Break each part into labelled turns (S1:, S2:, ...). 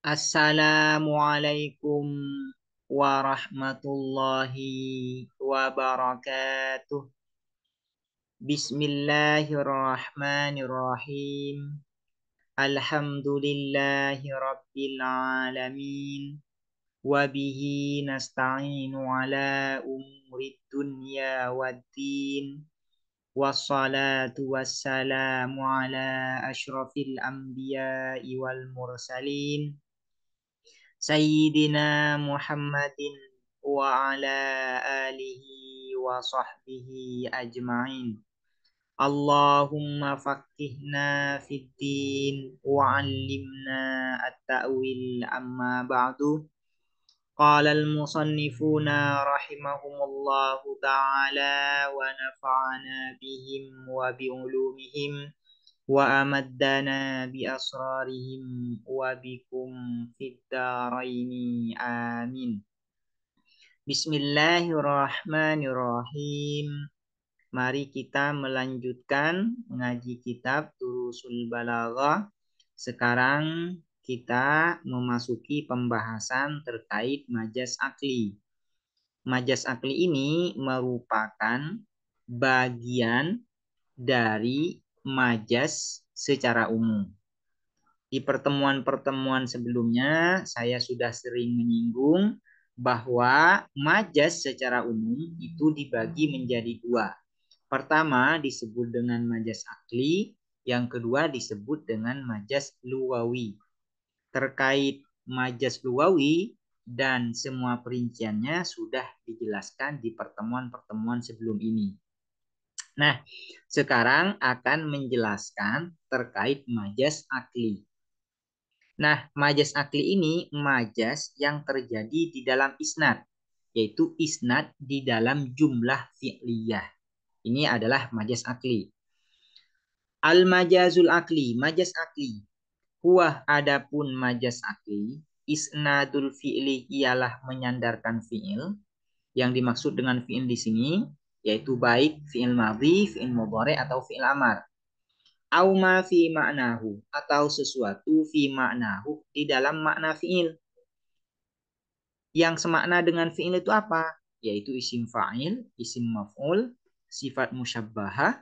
S1: Assalamualaikum warahmatullahi wabarakatuh. Bismillahirrahmanirrahim. Alhamdulillahi rabbil alamin. Wabihi nasta'inu ala umurid dunya waddin. Wassalatu wassalamu ala ashrafil anbiya'i wal mursalin. Sayyidina Muhammadin wa ala alihi wa sahbihi ajma'in. Allahumma faqihna fid din wa 'allimna at-ta'wil amma ba'du. Qala al-musannifuna rahimahumullahu ta'ala wa nafa'ana bihim wa bi'ulumihim wa amaddana bi asrarihim wa bikum fid daraini amin. Bismillahirrahmanirrahim. Mari kita melanjutkan mengaji kitab Durusul Balaghah. Sekarang kita memasuki pembahasan terkait majas akli. Majas akli ini merupakan bagian dari majas secara umum. Di pertemuan-pertemuan sebelumnya saya sudah sering menyinggung bahwa majas secara umum itu dibagi menjadi dua. Pertama disebut dengan majas akli, yang kedua disebut dengan majas lugawi. Terkait majas lugawi dan semua perinciannya sudah dijelaskan di pertemuan-pertemuan sebelum ini. Nah, sekarang akan menjelaskan terkait majas akli. Nah, majas akli ini majas yang terjadi di dalam isnad, yaitu isnad di dalam jumlah fi'liyah. Ini adalah majas akli. Al-majazul akli, majas akli. Huwa adapun majas akli, isnadul fi'li ialah menyandarkan fi'il. Yang dimaksud dengan fi'il di sini yaitu baik fi'il madhi, fi'il mudhari atau fi'il amar. Au ma fi ma'nahu, atau sesuatu fi ma'nahu di dalam makna fi'il. Yang semakna dengan fi'il itu apa? Yaitu isim fa'il, isim maf'ul, sifat musyabbahah,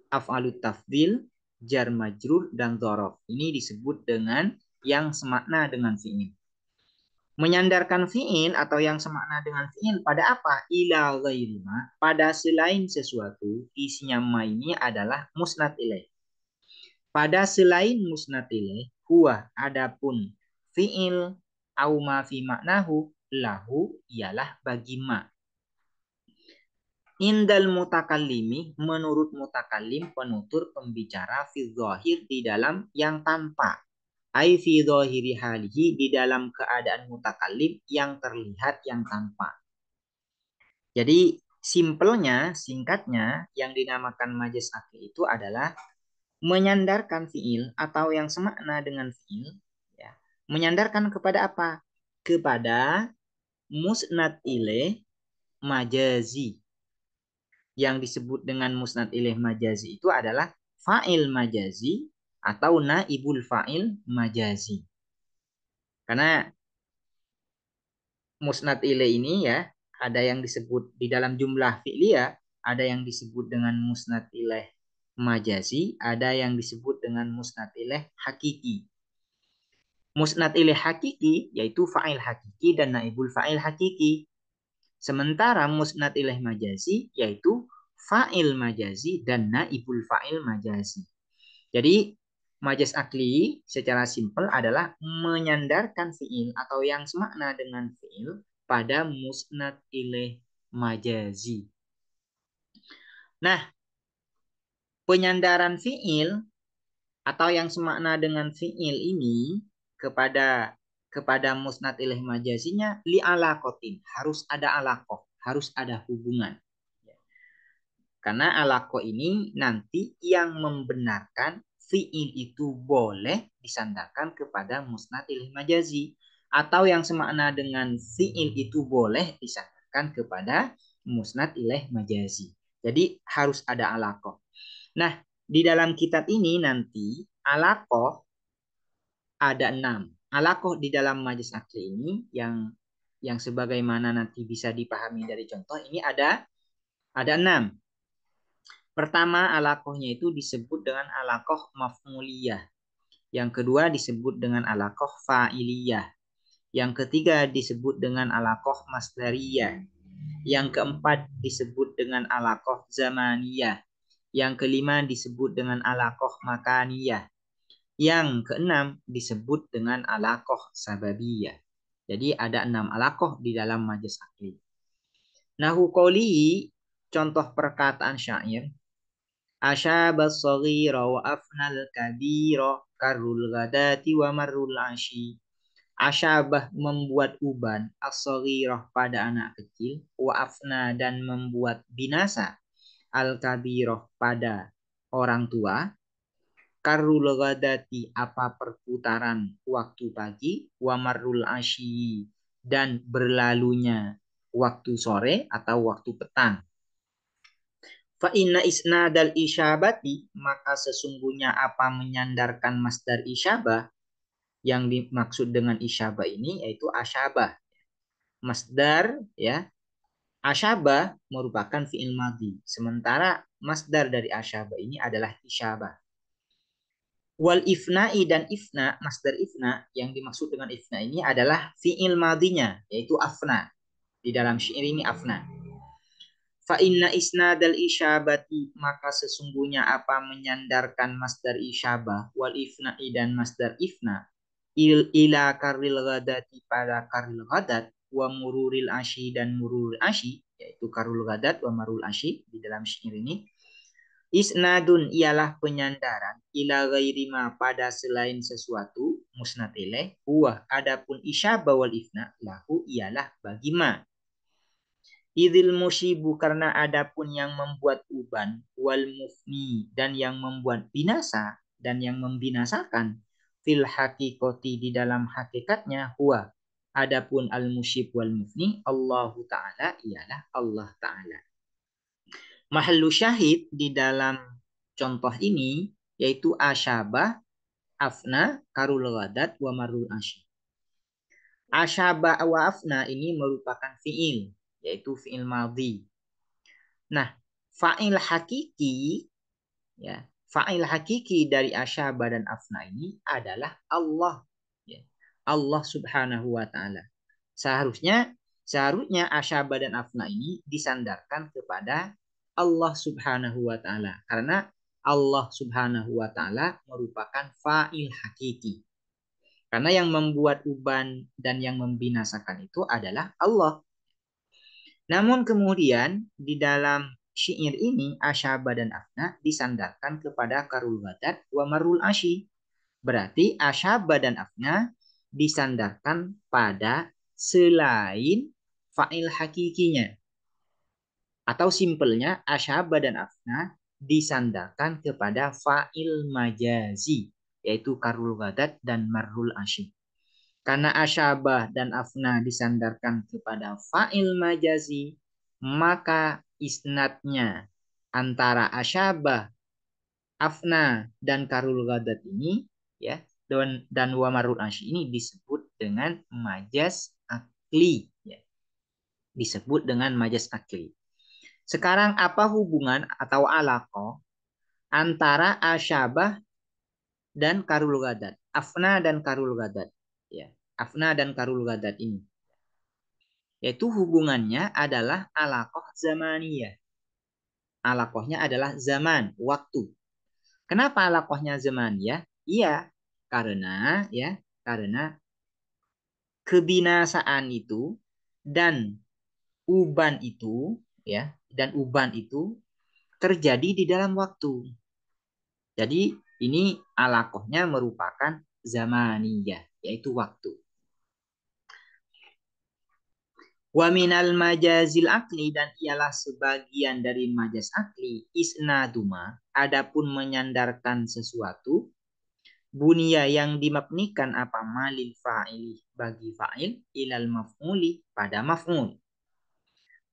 S1: af'alut tafdil, jar majrur dan dzaraf. Ini disebut dengan yang semakna dengan fi'il. Menyandarkan fi'il atau yang semakna dengan fi'il pada apa? Ila ghairi ma, pada selain sesuatu. Isinya ma ini adalah musnad ilaih. Pada selain musnad ilaih, huwa adapun fi'il au ma fi maknahu lahu ialah bagi ma. Indal mutakallimi, menurut mutakallim penutur pembicara, fi dzahir di dalam yang tanpa. Ai fi dhahiri halihi, di dalam keadaan mutakallim yang terlihat yang tanpa. Jadi simpelnya, singkatnya, yang dinamakan majas akli itu adalah menyandarkan fiil atau yang semakna dengan fiil, ya. Menyandarkan kepada apa? Kepada musnad ilaih majazi. Yang disebut dengan musnad ilaih majazi itu adalah fa'il majazi atau naibul fa'il majazi. Karena musnad ilaih ini ya, ada yang disebut di dalam jumlah fi'liyah, ada yang disebut dengan musnad ilaih majazi, ada yang disebut dengan musnad ilaih hakiki. Musnad ilaih hakiki yaitu fa'il hakiki dan naibul fa'il hakiki. Sementara musnad ilaih majazi yaitu fa'il majazi dan naibul fa'il majazi. Jadi majas akli secara simpel adalah menyandarkan fi'il atau yang semakna dengan fi'il pada musnad ilaih majazi. Nah, penyandaran fi'il atau yang semakna dengan fi'il ini kepada musnad ilaih majazinya li alaqatin, harus ada alaqah, harus ada hubungan. Karena alaqah ini nanti yang membenarkan fi'il itu boleh disandarkan kepada musnad ilaih majazi, atau yang semakna dengan fi'il itu boleh disandarkan kepada musnad ilaih majazi. Jadi harus ada alaqah. Nah, di dalam kitab ini nanti alaqah ada 6. alakoh di dalam majaz akli ini yang sebagaimana nanti bisa dipahami dari contoh ini ada 6. Pertama, alakohnya itu disebut dengan alakoh maf'uliyah. Yang kedua disebut dengan alakoh fa'iliyah. Yang ketiga disebut dengan alakoh masdariyah. Yang keempat disebut dengan alakoh zamaniyah. Yang kelima disebut dengan alakoh makaniyah. Yang keenam disebut dengan alakoh sababiyah. Jadi ada 6 alakoh di dalam majaz akli. Nahu qawlihi, contoh perkataan syair. Asyabas saghira wa afnal kabira karul ghadati wa marrul ashi. Asyabah membuat uban as-saghirah pada anak kecil, wa afna dan membuat binasa al-kabirah pada orang tua, karul ghadati apa perputaran waktu pagi, wa marrul ashi dan berlalunya waktu sore atau waktu petang. Fa inna isnadal isyabati, maka sesungguhnya apa menyandarkan masdar isyabah, yang dimaksud dengan isyabah ini yaitu asyabah. Masdar ya, asyabah merupakan fi'il madhi, sementara masdar dari asyabah ini adalah isyabah. Wal ifna'i dan ifna, masdar ifna yang dimaksud dengan ifna ini adalah fi'il madhinya yaitu afna. Di dalam syair ini afna. Fa inna isnadal isyabati, maka sesungguhnya apa menyandarkan masdar isyabah wal ifna'i dan masdar ifna ila karil ghadati pada karil ghadat wa mururil asyi dan mururil asyi, yaitu karul ghadat wa marul asyi di dalam syair ini. Isnadun ialah penyandaran ila ghairi ma pada selain sesuatu musnad ilaih huwa adapun isyabah wal ifna lahu ialah bagi ma. Idil musibu karena adapun yang membuat uban wal mufni dan yang membuat binasa dan yang membinasakan fil hakikoti di dalam hakikatnya huwa adapun al musib wal mufni Allahu taala ialah Allah taala. Mahallu syahid di dalam contoh ini yaitu asyabah, afna, karul ghadat wa marul asy. Asyabah wa afna ini merupakan fiil yaitu fiil madhi. Nah, fa'il hakiki ya, fa'il hakiki dari asyaba dan afna ini adalah Allah ya. Allah Subhanahu wa taala. Seharusnya asyaba dan afna ini disandarkan kepada Allah Subhanahu wa taala karena Allah Subhanahu wa taala merupakan fa'il hakiki. Karena yang membuat uban dan yang membinasakan itu adalah Allah. Namun kemudian di dalam syair ini asyaba dan afna disandarkan kepada karul ghadat wa marul asyi. Berarti asyaba dan afna disandarkan pada selain fa'il hakikinya. Atau simpelnya asyaba dan afna disandarkan kepada fa'il majazi yaitu karul ghadat dan marul asyi. Karena asyabah dan afna disandarkan kepada fa'il majazi, maka isnadnya antara asyabah, afna dan karul ghadat ini ya dan wamarul asyi ini disebut dengan majaz akli ya. Disebut dengan majaz akli. Sekarang apa hubungan atau alaqah antara asyabah dan karul ghadat, afna dan karul ghadat ya. Afna dan karul ghadat ini. Yaitu hubungannya adalah alaqah zamaniyah. Alaqahnya adalah zaman, waktu. Kenapa alaqahnya zamaniyah? Iya, karena kebinasaan itu dan uban itu terjadi di dalam waktu. Jadi ini alaqahnya merupakan zamaniyah, yaitu waktu. Wa minal majazil akli dan ialah sebagian dari majaz akli isnaduma adapun menyandarkan sesuatu bunia yang dimabnikan apa malil fa'ili bagi fa'il ilal maf'uli pada maf'ul.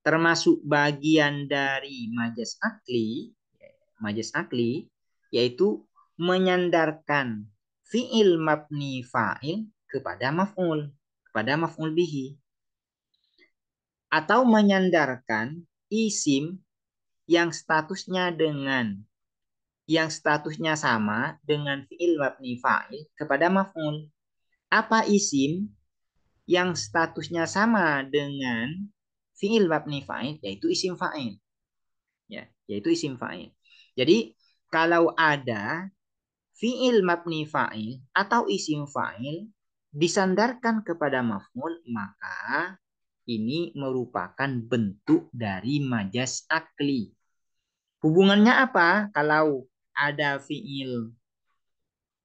S1: Termasuk bagian dari majaz akli yaitu menyandarkan fi'il mabni fa'il kepada maf'ul bihi. Atau menyandarkan isim yang statusnya sama dengan fi'il mabni fa'il kepada maf'ul. Apa isim yang statusnya sama dengan fi'il mabni fa'il? Yaitu isim fa'il. Ya, yaitu isim fa'il. Jadi kalau ada fi'il mabni fa'il atau isim fa'il disandarkan kepada maf'ul, maka ini merupakan bentuk dari majas akli. Hubungannya apa? Kalau ada fi'il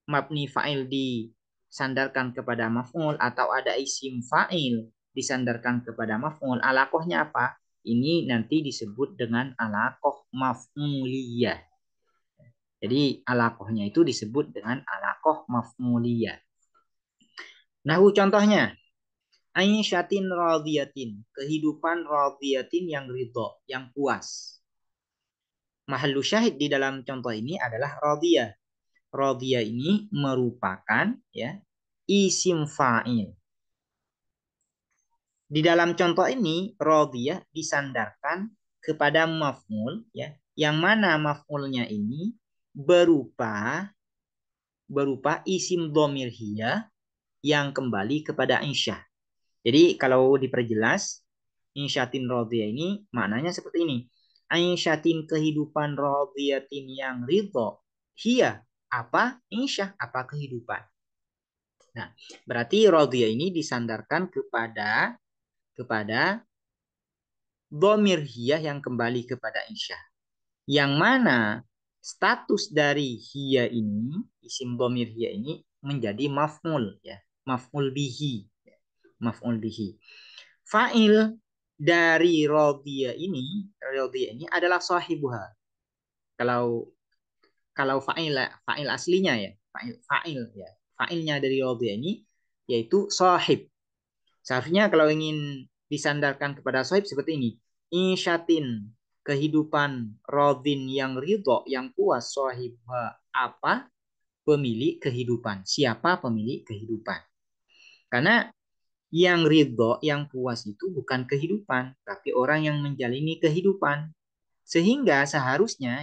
S1: mabni fa'il disandarkan kepada maf'ul atau ada isim fa'il disandarkan kepada maf'ul, alakohnya apa? Ini nanti disebut dengan alakoh maf'uliyah. Jadi alakohnya itu disebut dengan alakoh maf'uliyah. Nahu contohnya, Aisyatin radiyatin, kehidupan radiyatin yang ridho, yang puas. Mahallu syahid di dalam contoh ini adalah radiyah. Radiyah ini merupakan ya isim fa'il. Di dalam contoh ini radiyah disandarkan kepada maf'ul ya, yang mana maf'ulnya ini berupa isim dhamir hiya yang kembali kepada insyah. Jadi kalau diperjelas, insyatin radiyah ini maknanya seperti ini. Insyatin kehidupan radiyatin yang ridho. Hiya, apa? Insyah, apa kehidupan. Nah, berarti radiyah ini disandarkan kepada dhamir hiya yang kembali kepada insyah. Yang mana status dari hiya ini, isim dhamir hiya ini menjadi maf'ul ya, maf'ul bihi. Maf'ul bihi. Fa'il dari radiyah ini adalah sahibuha. Kalau fa'il aslinya ya, fa'il ya. Fa'ilnya dari radiyah ini yaitu sahib. Seharusnya kalau ingin disandarkan kepada sahib seperti ini. Insyatin, kehidupan radin yang ridho, yang puas, sahibha, apa? Pemilik kehidupan. Siapa pemilik kehidupan? Karena yang ridho, yang puas itu bukan kehidupan, tapi orang yang menjalani kehidupan. Sehingga seharusnya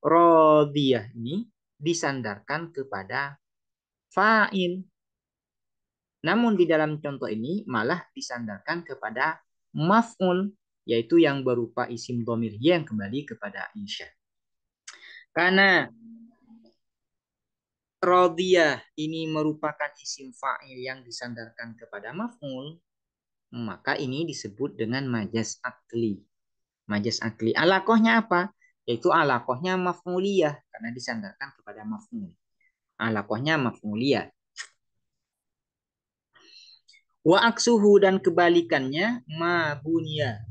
S1: rodiyah ini disandarkan kepada fa'il. Namun di dalam contoh ini malah disandarkan kepada maf'ul, yaitu yang berupa isim dhamir yang kembali kepada insya. Karena rodiyah ini merupakan isim fa'il yang disandarkan kepada maf'ul, maka ini disebut dengan majas akli. Majas akli. Alakohnya apa? Yaitu alakohnya maf'uliyah karena disandarkan kepada maf'ul. Alakohnya maf'uliyah. Wa aksuhu dan kebalikannya ma bunya.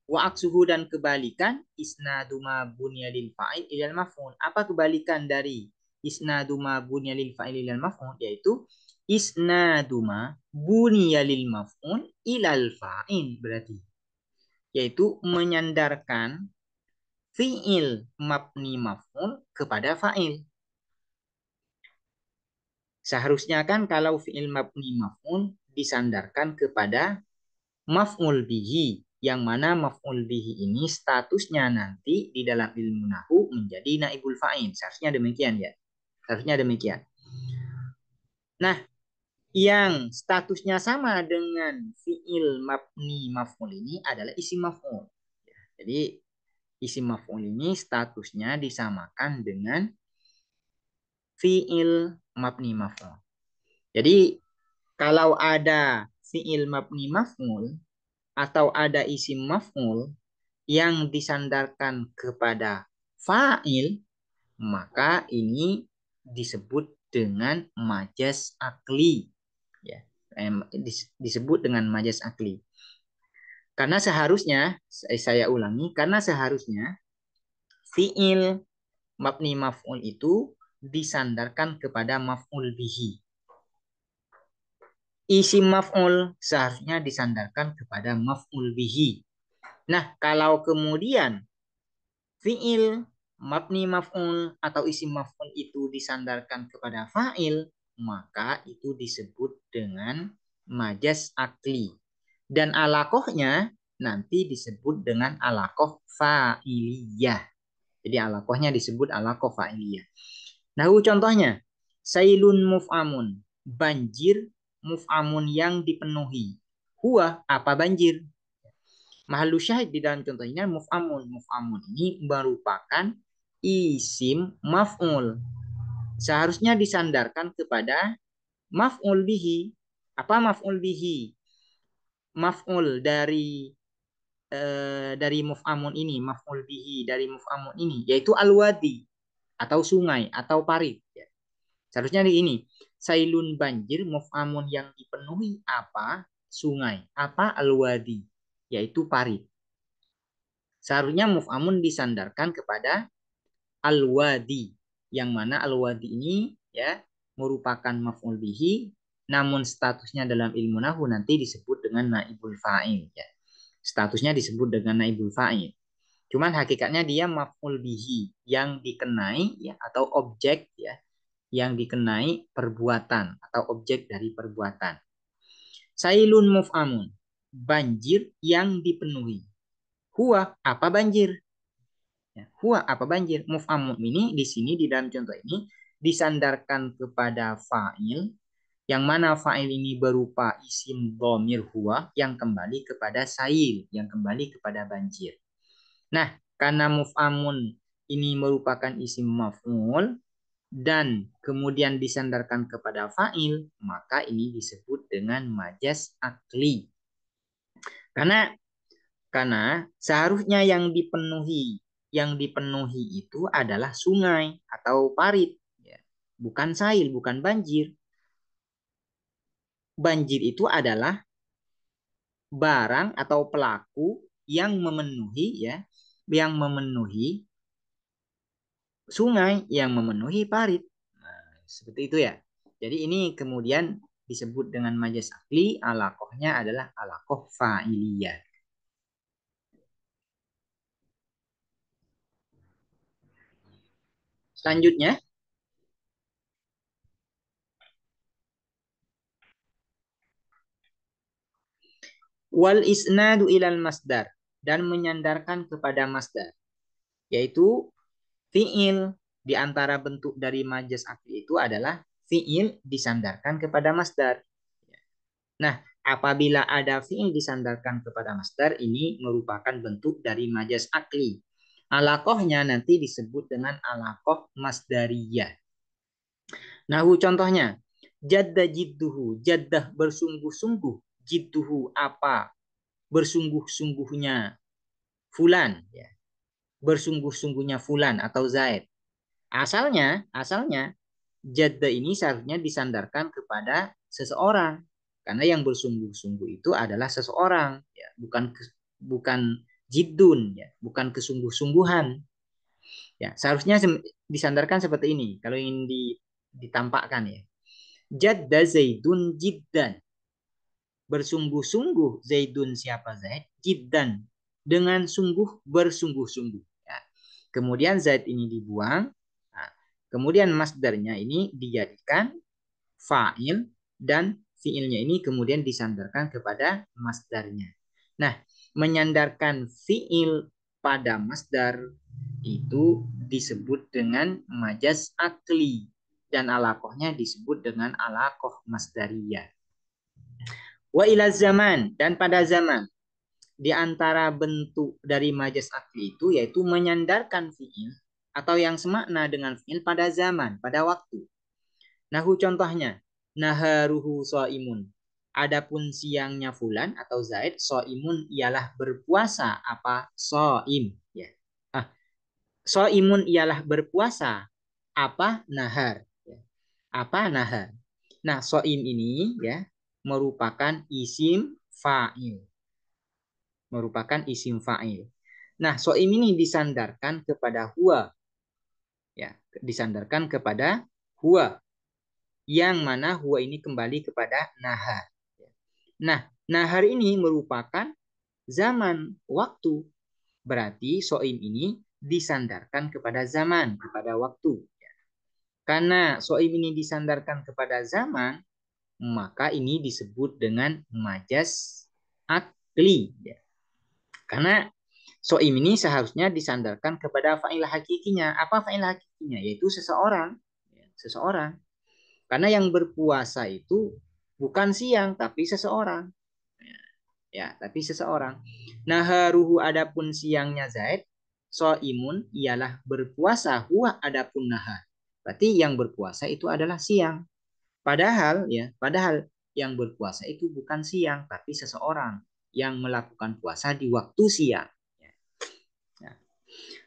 S1: Wa aksuhu dan kebalikan isnadu ma bunya lil fa'il ilal maf'ul. Apa kebalikan dari isnadu ma bunya lil fa'il ilal maf'ul? Yaitu isnadu ma bunya lil maf'ul ilal fa'il berarti. Yaitu menyandarkan fi'il mabni maf'ul kepada fa'il. Seharusnya kan kalau fi'il mabni maf'ul disandarkan kepada maf'ul bihi, yang mana maf'ul bihi ini statusnya nanti di dalam ilmu nahu menjadi naibul fa'il. Seharusnya demikian ya. Seharusnya demikian. Nah, yang statusnya sama dengan fi'il mabni maf'ul ini adalah isim maf'ul. Jadi isim maf'ul ini statusnya disamakan dengan fi'il mabni maf'ul. Jadi kalau ada fi'il mabni maf'ul atau ada isim maf'ul yang disandarkan kepada fa'il, maka ini disebut dengan majas akli. Ya, disebut dengan majas akli. Karena seharusnya, saya ulangi, karena seharusnya fi'il mabni maf'ul itu disandarkan kepada maf'ul bihi. Isim maf'ul seharusnya disandarkan kepada maf'ul bihi. Nah, kalau kemudian fi'il mabni maf'ul atau isim maf'ul itu disandarkan kepada fa'il, maka itu disebut dengan majas akli. Dan alakohnya nanti disebut dengan alakoh fa'iliyah. Jadi alakohnya disebut alakoh fa'iliyah. Nah, contohnya, sailun muf'amun, banjir muf'amun yang dipenuhi. Huwa, apa banjir? Mahalu syahid di dalam contoh ini muf'amun. Muf'amun ini merupakan isim maf'ul. Seharusnya disandarkan kepada maf'ul bihi. Apa maf'ul bihi? Maf'ul dari muf'amun ini, maf'ul bihi dari muf'amun ini, yaitu al-wadi atau sungai atau parit. Ya. Seharusnya di ini, sailun banjir muf'amun yang dipenuhi apa? Sungai. Apa? Al-wadi, yaitu parit. Seharusnya muf'amun disandarkan kepada al-wadi, yang mana al-wadi ini ya merupakan maf'ul bihi, namun statusnya dalam ilmu nahwu nanti disebut dengan naibul fa'il. Ya. Statusnya disebut dengan naibul fa'il. Cuman hakikatnya dia maf'ul bihi yang dikenai ya atau objek ya yang dikenai perbuatan atau objek dari perbuatan. Sailun muf'amun, banjir yang dipenuhi. Huwa, apa banjir? Ya, huwa, apa banjir? Muf'amun ini di sini di dalam contoh ini disandarkan kepada fa'il, yang mana fa'il ini berupa isim dhamir huwa yang kembali kepada sail, yang kembali kepada banjir. Nah, karena muf'amun ini merupakan isim maf'ul dan kemudian disandarkan kepada fa'il, maka ini disebut dengan majas akli. Karena seharusnya yang dipenuhi itu adalah sungai atau parit, ya. Bukan sail, bukan banjir. Banjir itu adalah barang atau pelaku yang memenuhi ya, yang memenuhi sungai, yang memenuhi parit. Nah, seperti itu ya. Jadi ini kemudian disebut dengan majas akli, alakohnya adalah alakoh fa'iliyah. Selanjutnya, wal isnadu ilal masdar, dan menyandarkan kepada masdar, yaitu fi'il. Di antara bentuk dari majas akli itu adalah fi'il disandarkan kepada masdar. Nah, apabila ada fi'il disandarkan kepada masdar, ini merupakan bentuk dari majas akli. Alakohnya nanti disebut dengan alakoh masdariyah. Nah, contohnya, jadda jidduhu, jaddah bersungguh-sungguh, jidduhu apa? Bersungguh-sungguhnya fulan, ya. Bersungguh-sungguhnya fulan atau Zaid. Asalnya jadda ini seharusnya disandarkan kepada seseorang, karena yang bersungguh-sungguh itu adalah seseorang, ya, bukan jiddun, ya, bukan kesungguh-sungguhan. Ya, seharusnya disandarkan seperti ini kalau ingin ditampakkan ya. Jadda Zaidun jiddan. Bersungguh-sungguh Zaidun siapa Zaid? Jiddan. Dengan sungguh bersungguh-sungguh. Ya. Kemudian Zaid ini dibuang. Nah, kemudian masdarnya ini dijadikan fa'il dan fi'ilnya ini kemudian disandarkan kepada masdarnya. Nah, menyandarkan fi'il pada masdar itu disebut dengan majas akli dan alakohnya disebut dengan alakoh masdariyah. Wa ila zaman, dan pada zaman, di antara bentuk dari majas akli itu yaitu menyandarkan fi'il atau yang semakna dengan fi'il pada zaman, pada waktu. Nahu contohnya, naharuhu so'imun. Adapun siangnya fulan atau Zaid, so'imun ialah berpuasa. Apa? So'im. Ya. So'imun ialah berpuasa. Apa? Nahar. Ya. Apa? Nahar. Nah, so'im ini ya merupakan isim fa'il. Merupakan isim fa'il. Nah, so'im ini disandarkan kepada huwa. Ya, disandarkan kepada huwa. Yang mana huwa ini kembali kepada nahar. Nah, nahar ini merupakan zaman, waktu. Berarti so'im ini disandarkan kepada zaman, kepada waktu. Karena so'im ini disandarkan kepada zaman, maka ini disebut dengan majas akli. Ya. Karena so'im ini seharusnya disandarkan kepada fa'il hakikinya. Apa fa'il hakikinya? Yaitu seseorang. Ya, seseorang. Karena yang berpuasa itu bukan siang, tapi seseorang. Ya, tapi seseorang. Naharuhu adapun siangnya Zaid, so'imun ialah berpuasa, huwa adapun nahar. Berarti yang berpuasa itu adalah siang. Padahal yang berpuasa itu bukan siang, tapi seseorang yang melakukan puasa di waktu siang. Ya.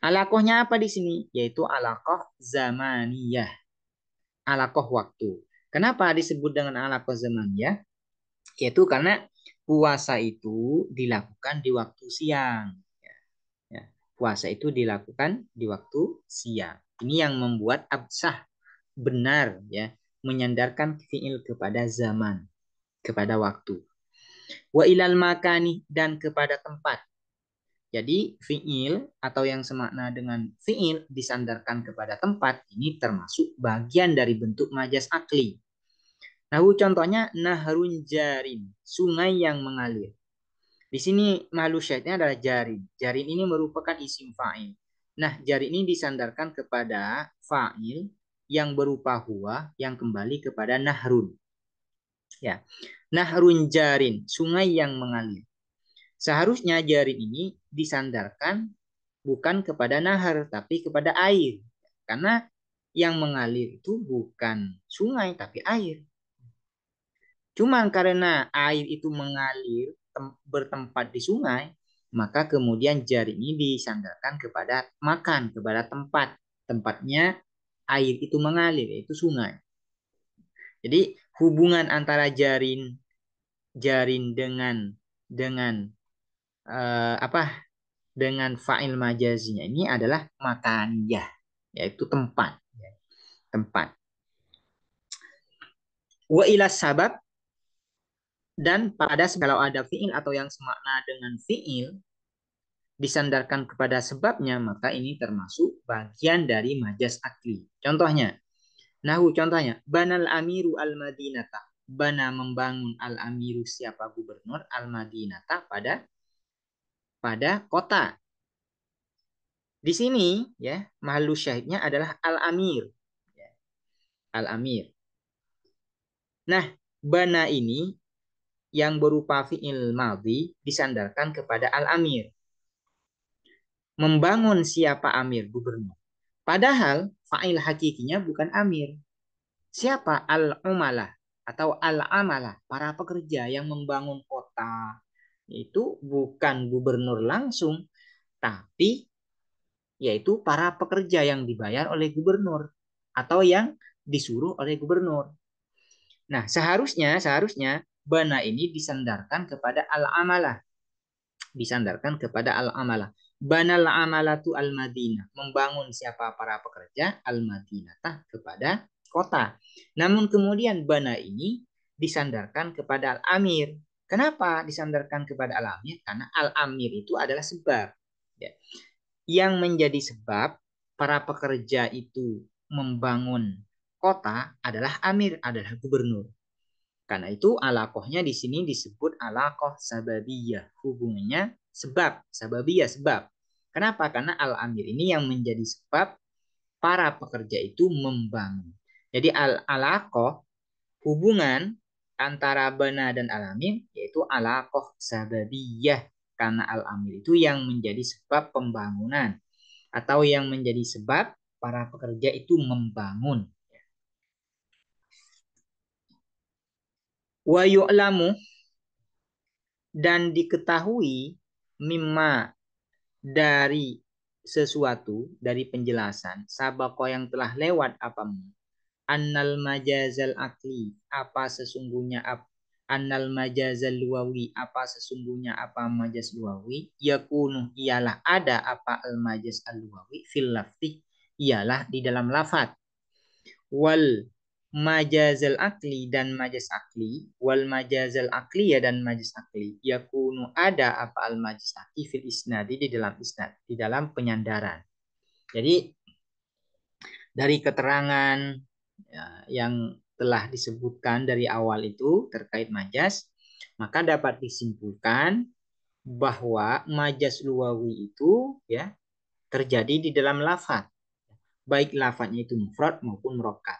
S1: Alakohnya apa di sini? Yaitu alakoh zamaniyah. Alakoh waktu. Kenapa disebut dengan alakoh zamaniyah? Yaitu karena puasa itu dilakukan di waktu siang. Ya. Puasa itu dilakukan di waktu siang. Ini yang membuat absah benar ya, menyandarkan fiil kepada zaman, kepada waktu. Wa ilal makani dan kepada tempat. Jadi fiil atau yang semakna dengan fiil disandarkan kepada tempat ini termasuk bagian dari bentuk majas akli. Nah, contohnya nahrun jarin, sungai yang mengalir. Di sini mahlu syahidnya adalah jarin. Jarin ini merupakan isim fa'il. Nah, jarin ini disandarkan kepada fa'il yang berupa huwa yang kembali kepada nahrun. Ya. Nahrun jarin, sungai yang mengalir. Seharusnya jarin ini disandarkan bukan kepada nahar, tapi kepada air. Karena yang mengalir itu bukan sungai, tapi air. Cuma karena air itu mengalir bertempat di sungai, maka kemudian jari ini disandarkan kepada makan, kepada tempat. Tempatnya air itu mengalir, yaitu sungai. Jadi hubungan antara jarin dengan apa? Dengan fa'il majazinya ini adalah makaniyah, yaitu tempat. Tempat. Wa ila sabab dan pada kalau ada fiil atau yang semakna dengan fiil disandarkan kepada sebabnya, maka ini termasuk bagian dari majas akli. Contohnya, contohnya, banal amiru al-madinata. Bana membangun al-amiru siapa gubernur al-madinata pada kota. Di sini ya, mahallu syahidnya adalah al-amir. Ya, al-amir. Nah, bana ini yang berupa fi'il madhi disandarkan kepada al-amir. Membangun siapa amir gubernur. Padahal fa'il hakikinya bukan amir. Siapa? Al-umalah atau al-amalah, para pekerja yang membangun kota. Itu bukan gubernur langsung, tapi yaitu para pekerja yang dibayar oleh gubernur atau yang disuruh oleh gubernur. Nah, seharusnya bana ini disandarkan kepada al-amalah. Disandarkan kepada al-amalah. Banal amalatu al-Madinah. Membangun siapa para pekerja al-Madinah kepada kota. Namun kemudian bana ini disandarkan kepada al-amir. Kenapa disandarkan kepada al-amir? Karena al-amir itu adalah sebab. Ya. Yang menjadi sebab para pekerja itu membangun kota adalah amir, adalah gubernur. Karena itu alakohnya di sini disebut alakoh sababiyah. Hubungannya sebab, sababiyah sebab. Kenapa? Karena al-amir ini yang menjadi sebab para pekerja itu membangun. Jadi alakoh hubungan antara bana dan al-amir yaitu alakoh sababiyah. Karena al-amir itu yang menjadi sebab pembangunan atau yang menjadi sebab para pekerja itu membangun. Wa yu'lamu dan diketahui mimma dari sesuatu dari penjelasan sabako yang telah lewat apamu annal majazal akli apa sesungguhnya annal majazal luwawi apa sesungguhnya apa majaz luwawi yakunu ialah ada apa al majaz al luwawi fil lafzi ialah di dalam lafaz wal majazal akli dan majaz akli wal majazal akli ya dan majaz akli yakunu ada apa al majaz akli fil isnadi di dalam isnad di dalam penyandaran. Jadi dari keterangan ya, yang telah disebutkan dari awal itu terkait majas, maka dapat disimpulkan bahwa majas luwawi itu ya terjadi di dalam lafaz, baik lafaznya itu mufrad maupun murokkab.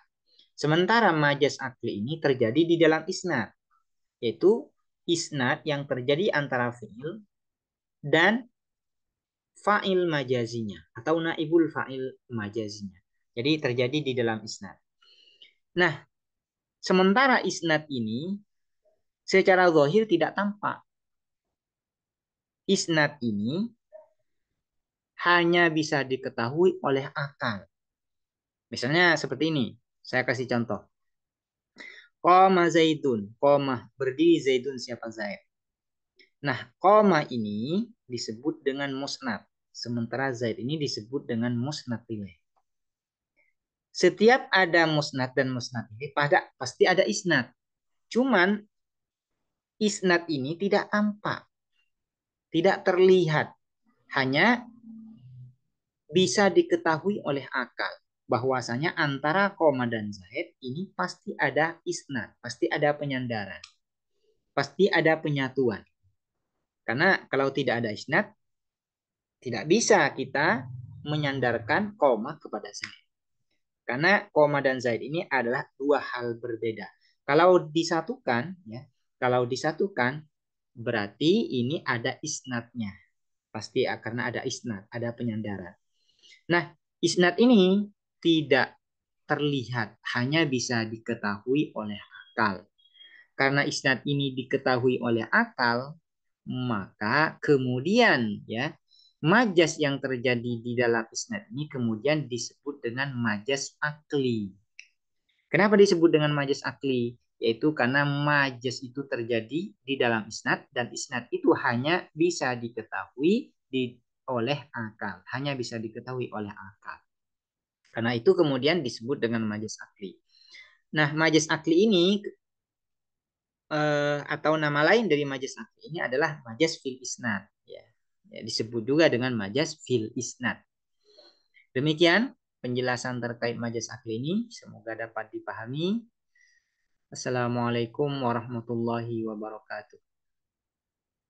S1: Sementara majas akli ini terjadi di dalam isnad, yaitu isnad yang terjadi antara fiil dan fa'il majazinya atau naibul fa'il majazinya. Jadi terjadi di dalam isnad. Nah, sementara isnad ini secara zahir tidak tampak. Isnad ini hanya bisa diketahui oleh akal. Misalnya seperti ini, saya kasih contoh. Qoma Zaidun, qoma berdiri Zaidun, siapa Zaid. Nah, qoma ini disebut dengan musnad, sementara Zaid ini disebut dengan musnad ilaih. Setiap ada musnad dan musnad ini pasti ada isnad. Cuman isnad ini tidak tampak, tidak terlihat, hanya bisa diketahui oleh akal bahwasanya antara koma dan zaid ini pasti ada isnad, pasti ada penyandaran, pasti ada penyatuan. Karena kalau tidak ada isnad, tidak bisa kita menyandarkan koma kepada zaid. Karena koma dan zaid ini adalah dua hal berbeda. Kalau disatukan, ya, kalau disatukan berarti ini ada isnadnya. Pasti karena ada isnad, ada penyandaran. Nah, isnad ini tidak terlihat, hanya bisa diketahui oleh akal. Karena isnad ini diketahui oleh akal, maka kemudian ya majas yang terjadi di dalam isnad ini kemudian disebut dengan majas akli. Kenapa disebut dengan majas akli? Yaitu karena majas itu terjadi di dalam isnad dan isnad itu hanya bisa diketahui oleh akal, hanya bisa diketahui oleh akal. Karena itu kemudian disebut dengan majas akli. Nah, majas akli ini atau nama lain dari majas akli ini adalah majas fil isnad. Ya. Ya, disebut juga dengan majas fil isnad. Demikian penjelasan terkait majas akli ini. Semoga dapat dipahami. Assalamualaikum warahmatullahi wabarakatuh.